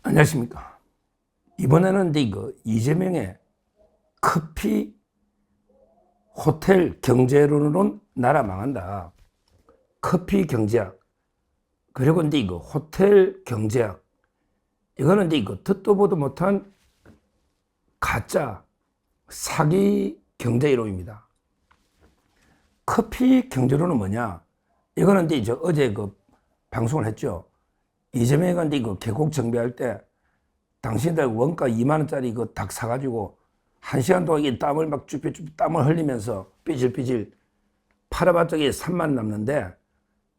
안녕하십니까. 이번에는 이거 이재명의 커피 호텔 경제론으로는 나라 망한다. 커피 경제학. 그리고 이거 호텔 경제학. 이거는 이거 듣도 보도 못한 가짜 사기 경제 이론입니다. 커피 경제론은 뭐냐? 이거는 이제 어제 방송을 했죠. 이재명이가 이거 계곡 정비할 때 당신들 원가 2만원짜리 닭 사가지고 1시간 동안 이 땀을 막 쭈뼛쭈뼛 땀을 흘리면서 삐질삐질 팔아봤자 3만원 남는데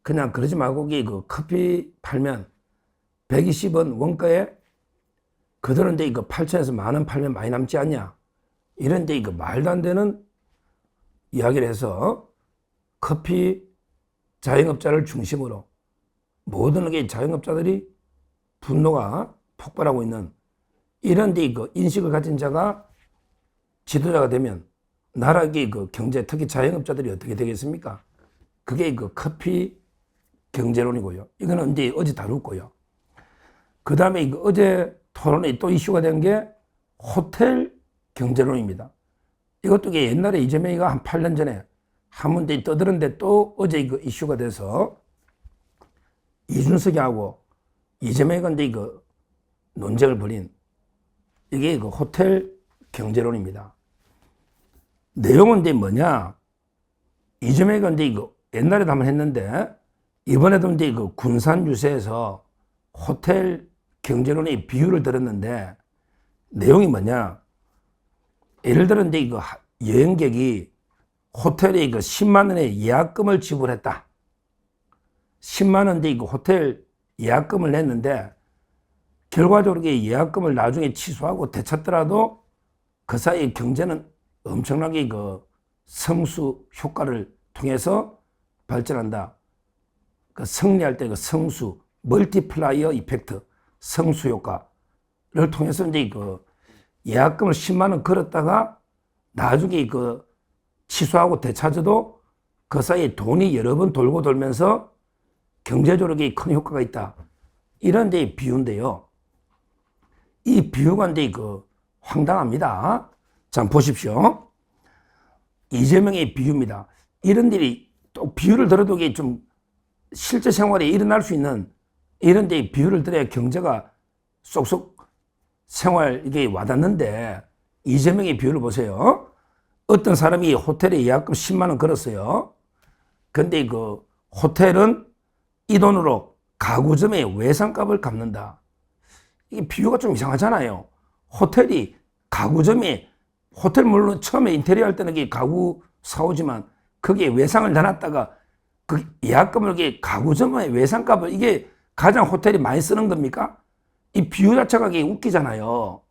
그냥 그러지 말고 커피 팔면 120원 원가에 그들은 이거 8천에서 만원 팔면 많이 남지 않냐? 이런데 이거 말도 안 되는 이야기를 해서 커피 자영업자를 중심으로 모든 자영업자들이 분노가 폭발하고 있는 이런데 인식을 가진 자가 지도자가 되면 나라의 경제, 특히 자영업자들이 어떻게 되겠습니까? 그게 커피 경제론이고요. 이거는 어제 다뤘고요. 그 다음에 어제 토론에 또 이슈가 된 게 호텔 경제론입니다. 이것도 옛날에 이재명이가 한 8년 전에 한 번 떠들었는데 또 어제 이슈가 돼서 이준석이하고 이재명이가 논쟁을 벌인 이게 호텔 경제론입니다. 내용은 뭐냐? 이재명이가 옛날에도 한번 했는데 이번에도 군산 유세에서 호텔 경제론의 비유를 들었는데 내용이 뭐냐? 예를 들어 여행객이 호텔에 10만 원의 예약금을 지불했다. 10만 원인데 호텔 예약금을 냈는데 결과적으로 예약금을 나중에 취소하고 되찾더라도 그 사이에 경제는 엄청나게 성수 효과를 통해서 발전한다. 승리할 때 성수, 멀티플라이어 이펙트, 성수 효과를 통해서 예약금을 10만 원 걸었다가 나중에 취소하고 되찾아도 그 사이에 돈이 여러 번 돌고 돌면서 경제적으로 큰 효과가 있다. 이런 데 비유인데요. 이 비유가 황당합니다. 자, 보십시오. 이재명의 비유입니다. 이런 일이 또 비유를 들어도 좀 실제 생활에 일어날 수 있는 이런 데 비유를 들어야 경제가 쏙쏙 생활 이게 와닿는데 이재명의 비유를 보세요. 어떤 사람이 호텔에 예약금 10만 원 걸었어요. 근데 호텔은 이 돈으로 가구점의 외상값을 갚는다. 이게 비유가 좀 이상하잖아요. 호텔이 가구점에 호텔 물론 처음에 인테리어 할 때는 가구 사오지만 거기에 외상을 내놨다가 그 예약금을 가구점의 외상값을 이게 가장 호텔이 많이 쓰는 겁니까? 이 비유 자체가 웃기잖아요.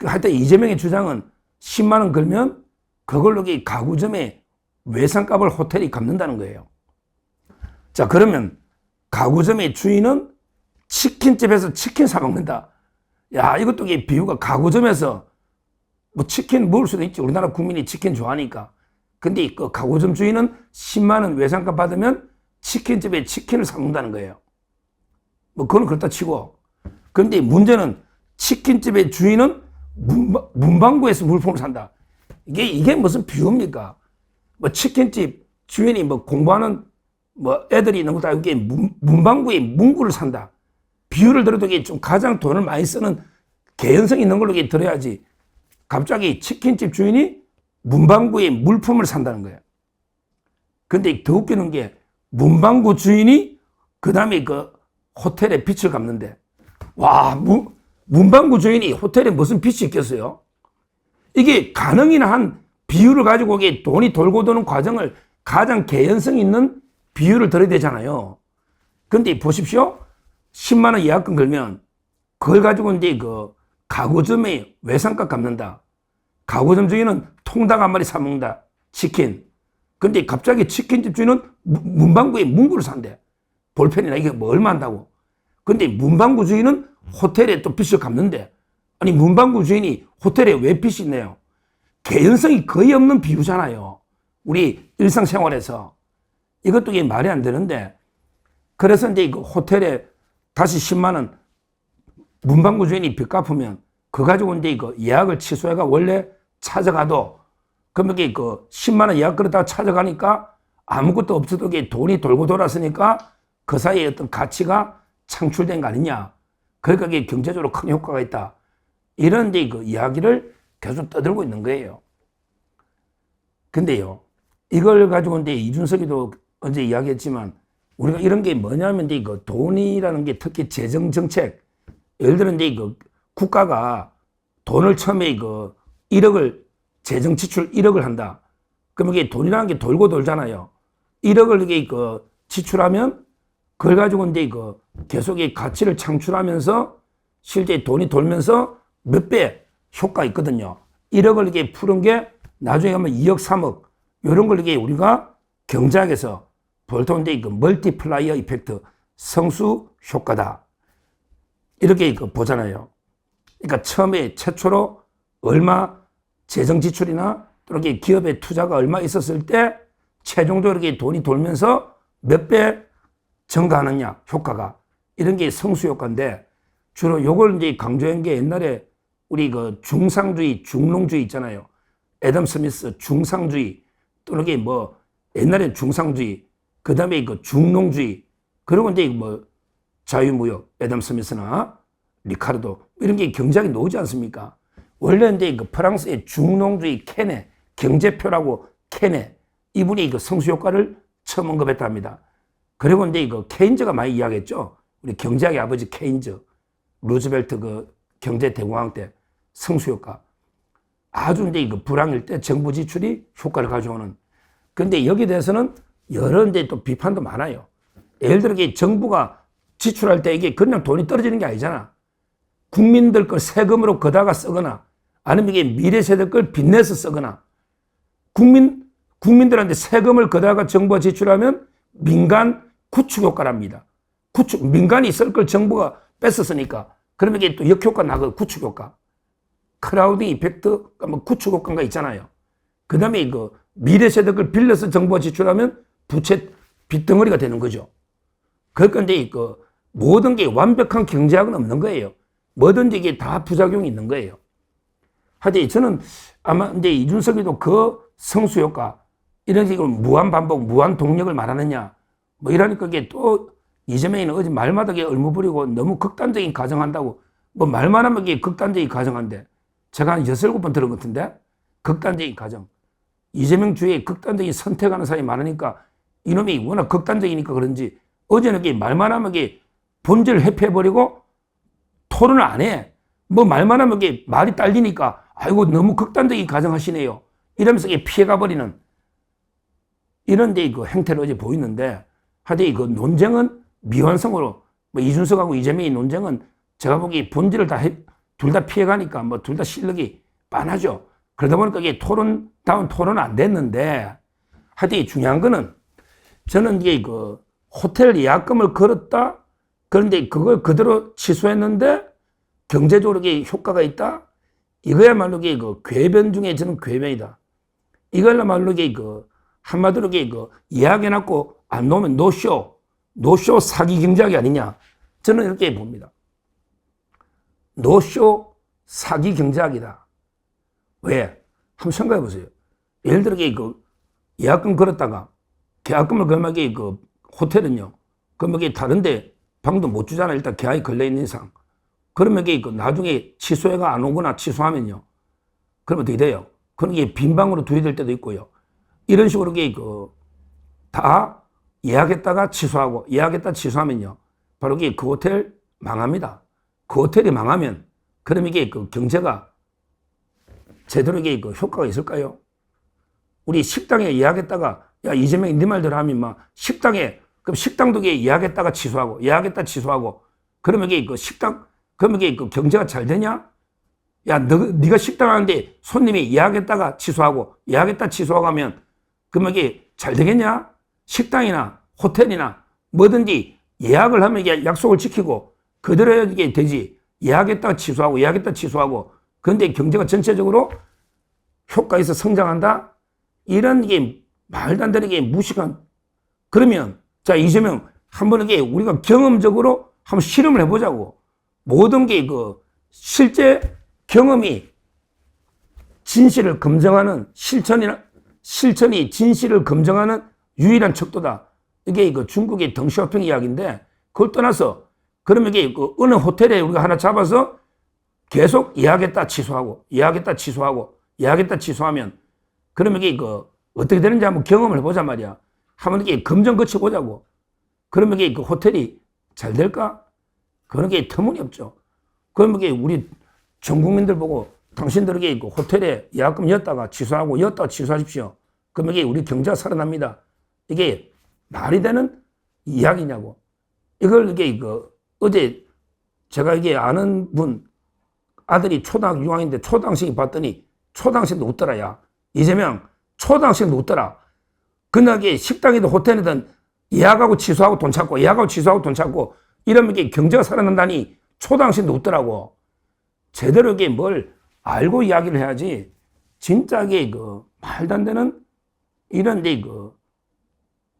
하여튼 이재명의 주장은 10만 원 걸면 그걸로 가구점의 외상값을 호텔이 갚는다는 거예요. 자, 그러면 가구점의 주인은 치킨집에서 치킨 사 먹는다. 야, 이것도 비유가 가구점에서 뭐 치킨 먹을 수도 있지. 우리나라 국민이 치킨 좋아하니까. 근데 그 가구점 주인은 10만 원 외상값 받으면 치킨집에 치킨을 사 먹는다는 거예요. 뭐 그건 그렇다 치고. 근데 문제는 치킨집의 주인은 문방구에서 물품을 산다. 이게 무슨 비유입니까? 뭐 치킨집 주인이 뭐 공부하는 뭐 애들이 있는 것도 아니고 문방구에 문구를 산다. 비유를 들어도 좀 가장 돈을 많이 쓰는 개연성 있는 걸로 들어야지. 갑자기 치킨집 주인이 문방구에 물품을 산다는 거예요. 근데 더 웃기는 게 문방구 주인이 그 다음에 호텔에 빚을 갚는데 와, 문방구 주인이 호텔에 무슨 빚이 있겠어요? 이게 가능이나 한 비유를 가지고 돈이 돌고 도는 과정을 가장 개연성 있는 비유를 들어야 되잖아요. 근데 보십시오. 10만 원 예약금 걸면 그걸 가지고 가구점에 외상값 갚는다. 가구점 주인은 통닭 한 마리 사 먹는다. 치킨. 근데 갑자기 치킨집 주인은 문방구에 문구를 산대. 볼펜이나 이게 뭐 얼마 한다고. 근데 문방구 주인은 호텔에 또 빚을 갚는데 아니 문방구 주인이 호텔에 왜 빚이 있네요. 개연성이 거의 없는 비유잖아요. 우리 일상생활에서. 이것도 이게 말이 안 되는데 그래서 이제 호텔에 다시 10만 원 문방구 주인이 빚 갚으면 그 가지고 이제 그 예약을 취소해가 원래 찾아가도 그러면 이게 그 10만 원 예약 그랬다가 찾아가니까 아무것도 없어도 이게 돈이 돌고 돌았으니까 그 사이에 어떤 가치가 창출된 거 아니냐. 그러니까 이게 경제적으로 큰 효과가 있다. 이런 이제 그 이야기를 계속 떠들고 있는 거예요. 근데요, 이걸 가지고 이제 이준석이도 어제 이야기했지만 우리가 이런 게 뭐냐면 이제 그 돈이라는 게 특히 재정 정책, 예를 들어 이제 그 국가가 돈을 처음에 그 1억을 재정 지출 1억을 한다. 그러면 이게 돈이라는 게 돌고 돌잖아요. 1억을 이게 그 지출하면 그걸 가지고 이제 그 계속 이 가치를 창출하면서 실제 돈이 돌면서 몇 배 효과 있거든요. 1억을 이게 푸는 게 나중에 가면 2억, 3억 이런 걸 이게 우리가 경제학에서 보통 이제 그 멀티플라이어 이펙트 성수 효과다. 이렇게 그 보잖아요. 그러니까 처음에 최초로 얼마 재정 지출이나 또는 기업의 투자가 얼마 있었을 때 최종적으로 이렇게 돈이 돌면서 몇 배 증가하느냐 효과가 이런 게 성수 효과인데 주로 요걸 이제 강조한 게 옛날에 우리 그 중상주의, 중농주의 있잖아요. 애덤 스미스 중상주의 또는 이게 뭐 옛날에 중상주의 그 다음에 그 중농주의 그리고 이제 뭐 자유무역 애덤 스미스나 리카르도 이런 게 경제학에 나오지 않습니까? 원래 이제 그 프랑스의 중농주의 케네 경제표라고 케네 이분이 그 성수 효과를 처음 언급했답니다. 그리고 이제 그 케인즈가 많이 이야기했죠. 우리 경제학의 아버지 케인즈, 루즈벨트 그 경제 대공황 때 성수 효과. 아주 이제 그 불황일 때 정부 지출이 효과를 가져오는. 근데 여기에 대해서는 여러 이제 또 비판도 많아요. 예를 들어 정부가 지출할 때 이게 그냥 돈이 떨어지는 게 아니잖아. 국민들 걸 세금으로 거다가 쓰거나 아니면 이게 미래 세대 걸 빚내서 쓰거나 국민들한테 세금을 거다가 정부가 지출하면 민간 구축 효과랍니다. 민간이 쓸 걸 정부가 뺏었으니까. 그러면 이게 또 역효과 나고 구축 효과. 크라우딩 이펙트, 뭐 구축 효과가 있잖아요. 그 다음에 그 미래 세대 걸 빌려서 정부가 지출하면 부채 빚덩어리가 되는 거죠. 그러니까 이제 그 모든 게 완벽한 경제학은 없는 거예요. 뭐든지 이게 다 부작용이 있는 거예요. 하여튼 저는 아마 이제 이준석이도 그 성수 효과, 이런 식으로 무한 반복, 무한 동력을 말하느냐, 뭐 이러니까 이게 또 이재명이는 어제 말마다 얼무 부리고 너무 극단적인 가정한다고, 뭐 말만 하면 이게 극단적인 가정한데, 제가 한 6, 7번 들은 것 같은데, 극단적인 가정. 이재명 주위에 극단적인 선택하는 사람이 많으니까, 이놈이 워낙 극단적이니까 그런지, 어제는 이게 말만 하면 이게 본질을 회피해버리고, 토론을 안 해. 뭐 말만 하면 이게 말이 딸리니까, 아이고, 너무 극단적인 가정하시네요. 이러면서 이게 피해가버리는, 이런 데 그 행태를 어제 보이는데, 하여튼 그 논쟁은 미완성으로, 뭐 이준석하고 이재명의 논쟁은 제가 보기에 본질을 둘 다 피해가니까 뭐 둘 다 실력이 빤하죠. 그러다 보니까 이게 토론다운 토론은 안 됐는데, 하여튼 중요한 거는 저는 이게 그 호텔 예약금을 걸었다? 그런데 그걸 그대로 취소했는데 경제적으로 이게 효과가 있다? 이거야말로 이게 그 궤변 중에 저는 궤변이다. 이걸야말로 이게 그 한마디로 이게 그 예약해놨고 안 놓으면 노쇼 사기 경제학이 아니냐. 저는 이렇게 봅니다. 노쇼 사기 경제학이다. 왜? 한번 생각해 보세요. 예를 들어 그 예약금 걸었다가 계약금을 걸면 그 호텔은요. 그러면 이게 다른데 방도 못 주잖아. 일단 계약이 걸려 있는 이상. 그러면 이게 그 나중에 취소해가 안 오거나 취소하면요. 그러면 어떻게 돼요? 그럼 이게 빈 방으로 두게 때도 있고요. 이런 식으로 이게 다 예약했다가 취소하고 예약했다 취소하면요. 바로 이게 그 호텔 망합니다. 그 호텔이 망하면 그럼 이게 그 경제가 제대로 이게 그 효과가 있을까요? 우리 식당에 예약했다가 야 이재명이 네 말대로 하면 막 식당에 그럼 식당도 이게 예약했다가 취소하고 예약했다 취소하고 그러면 이게 그 식당 그러면 이게 그 경제가 잘 되냐? 야 네가 식당 하는데 손님이 예약했다가 취소하고 예약했다 취소하고 하면 그러면 이게 잘 되겠냐? 식당이나 호텔이나 뭐든지 예약을 하면 이게 약속을 지키고 그대로 이게 되지. 예약했다가 취소하고 예약했다 취소하고 그런데 경제가 전체적으로 효과 있어 성장한다? 이런 게 말도 안 되는 게 무식한. 그러면 자 이재명 한번 이게 우리가 경험적으로 한번 실험을 해보자고. 모든 게 그 실제 경험이 진실을 검증하는 실천이 진실을 검증하는 유일한 척도다. 이게 그 중국의 덩쇼핑 이야기인데 그걸 떠나서 그러면 이게 그 어느 호텔에 우리가 하나 잡아서 계속 예약했다 취소하고 예약했다 취소하고 예약했다 취소하면 그러면 이게 그 어떻게 되는지 한번 경험을 해보자 말이야. 한번 이게 검증 거쳐보자고. 그러면 이게 그 호텔이 잘 될까? 그런 게 터무니없죠. 그러면 이게 우리 전 국민들 보고 당신들에게 그 호텔에 예약금 였다가 취소하고 였다가 취소하십시오. 그러면 이게 우리 경제가 살아납니다. 이게 말이 되는 이야기냐고. 이걸 이게 그 어제 제가 이게 아는 분 아들이 초등학교 6학년인데 초등학생이 봤더니 초등학생도 웃더라. 야 이재명 초등학생도 웃더라. 그날에 식당이든 호텔이든 예약하고 취소하고 돈 찾고 예약하고 취소하고 돈 찾고 이러면 이게 경제가 살아난다니 초등학생도 웃더라고. 제대로 이게 뭘 알고 이야기를 해야지 진짜게 그 말도 안 되는 이런 데 그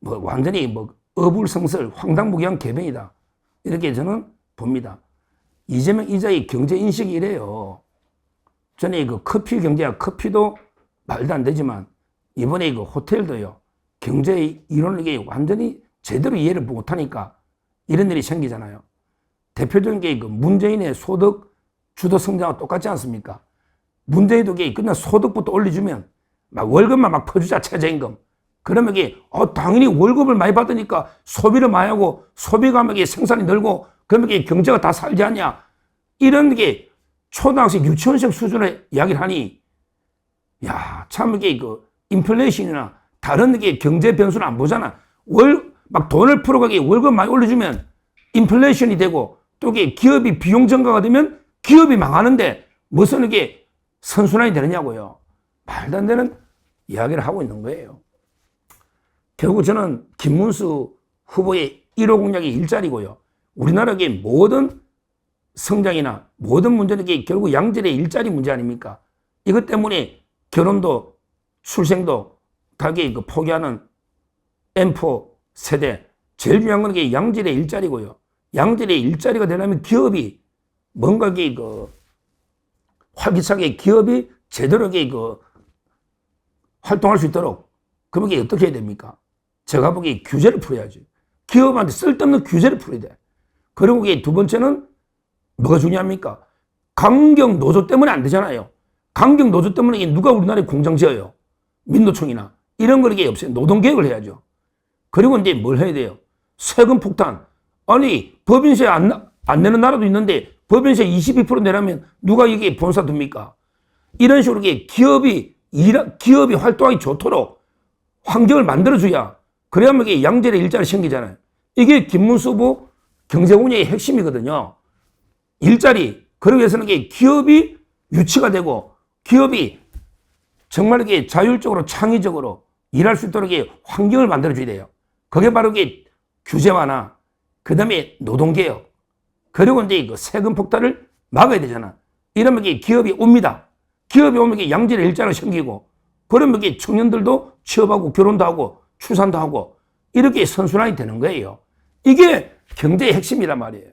뭐 완전히 뭐 어불성설 황당무계한 개변이다. 이렇게 저는 봅니다. 이재명 이자의 경제 인식이 이래요. 전에 그 커피 경제야 커피도 말도 안 되지만 이번에 그 호텔도요. 경제의 이론을 이게 완전히 제대로 이해를 못하니까 이런 일이 생기잖아요. 대표적인 게 그 문재인의 소득 주도 성장과 똑같지 않습니까? 문재인도 끝나 소득부터 올려주면 막 월급만 막 퍼주자 최저임금. 그러면 이게 당연히 월급을 많이 받으니까 소비를 많이 하고 소비가 하면 이게 생산이 늘고 그러면 이게 경제가 다 살지 않냐. 이런 게 초등학생 유치원생 수준의 이야기를 하니 야, 참 이게 그 인플레이션이나 다른 게 경제 변수는 안 보잖아. 막 돈을 풀어가게 월급 많이 올려주면 인플레이션이 되고 또 이게 기업이 비용 증가가 되면 기업이 망하는데 무슨 이게 선순환이 되느냐고요. 말도 안 되는 이야기를 하고 있는 거예요. 결국 저는 김문수 후보의 1호 공약이 일자리고요. 우리나라의 모든 성장이나 모든 문제는 결국 양질의 일자리 문제 아닙니까? 이것 때문에 결혼도 출생도 다 포기하는 M4 세대. 제일 중요한 건 양질의 일자리고요. 양질의 일자리가 되려면 기업이 뭔가 활기차게 기업이 제대로 활동할 수 있도록 그러면 어떻게 해야 됩니까? 제가 보기에 규제를 풀어야지. 기업한테 쓸데없는 규제를 풀어야 돼. 그리고 두 번째는 뭐가 중요합니까? 강경 노조 때문에 안 되잖아요. 강경 노조 때문에 누가 우리나라에 공장 지어요? 민노총이나 이런 거 없어요. 노동개혁을 해야죠. 그리고 이제 뭘 해야 돼요? 세금 폭탄. 아니 법인세 안 내는 나라도 있는데 법인세 22% 내라면 누가 이게 본사 둡니까? 이런 식으로 기업이 활동하기 좋도록 환경을 만들어줘야 그래야만 이게 양질의 일자리 생기잖아요. 이게 김문수 후보 경제운영의 핵심이거든요. 일자리. 그러기 위해서는 기업이 유치가 되고 기업이 정말 이게 자율적으로 창의적으로 일할 수 있도록 환경을 만들어줘야 돼요. 그게 바로 규제 완화, 그 다음에 노동개혁, 그리고 이제 세금 폭탄을 막아야 되잖아. 이러면 기업이 옵니다. 기업이 오면 양질의 일자리가 생기고, 그러면 청년들도 취업하고 결혼도 하고 출산도 하고 이렇게 선순환이 되는 거예요. 이게 경제의 핵심이란 말이에요.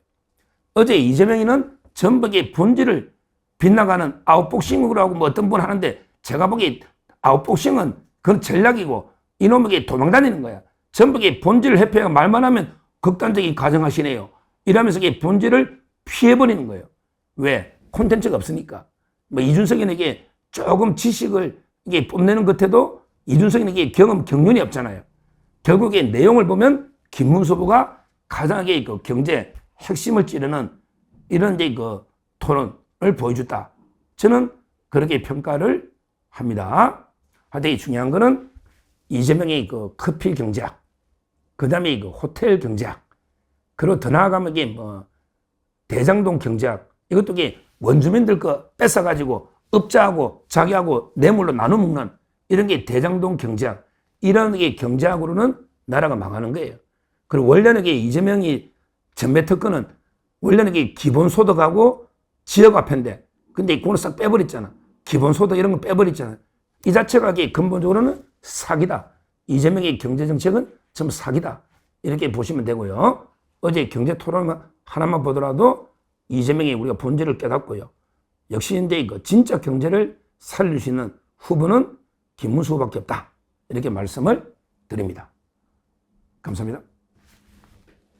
어제 이재명이는 전부 본질을 빗나가는 아웃복싱으로 하고 어떤 분 하는데 제가 보기에 아웃복싱은 그건 전략이고 이놈에게 도망다니는 거야. 전부 본질을 회피하고 말만 하면 극단적인 가정하시네요. 이러면서 본질을 피해버리는 거예요. 왜? 콘텐츠가 없으니까. 뭐 이준석에게 조금 지식을 뽐내는 것에도 이준석에게 경륜이 없잖아요. 결국에 내용을 보면 김문수 후보가 가장 경제 핵심을 찌르는 이런 토론을 보여줬다. 저는 그렇게 평가를 합니다. 하여튼 중요한 거는 이재명의 커피 경제학, 그 다음에 호텔 경제학, 그리고 더 나아가면 대장동 경제학, 이것도 원주민들 거 뺏어가지고 업자하고 자기하고 뇌물로 나눠 먹는 이런 게 대장동 경제학, 이런 경제학으로는 나라가 망하는 거예요. 그리고 원래는 이재명이 전매 특권은 원래는 기본소득하고 지역화폐인데, 근데 그거는 싹 빼버렸잖아. 기본소득 이런 거 빼버렸잖아. 이 자체가 근본적으로는 사기다. 이재명의 경제정책은 전부 사기다. 이렇게 보시면 되고요. 어제 경제 토론 하나만 보더라도 이재명이 우리가 본질을 깨닫고요. 역시 이제 그 진짜 경제를 살릴 수 있는 후보는 김문수 후보밖에 없다. 이렇게 말씀을 드립니다. 감사합니다.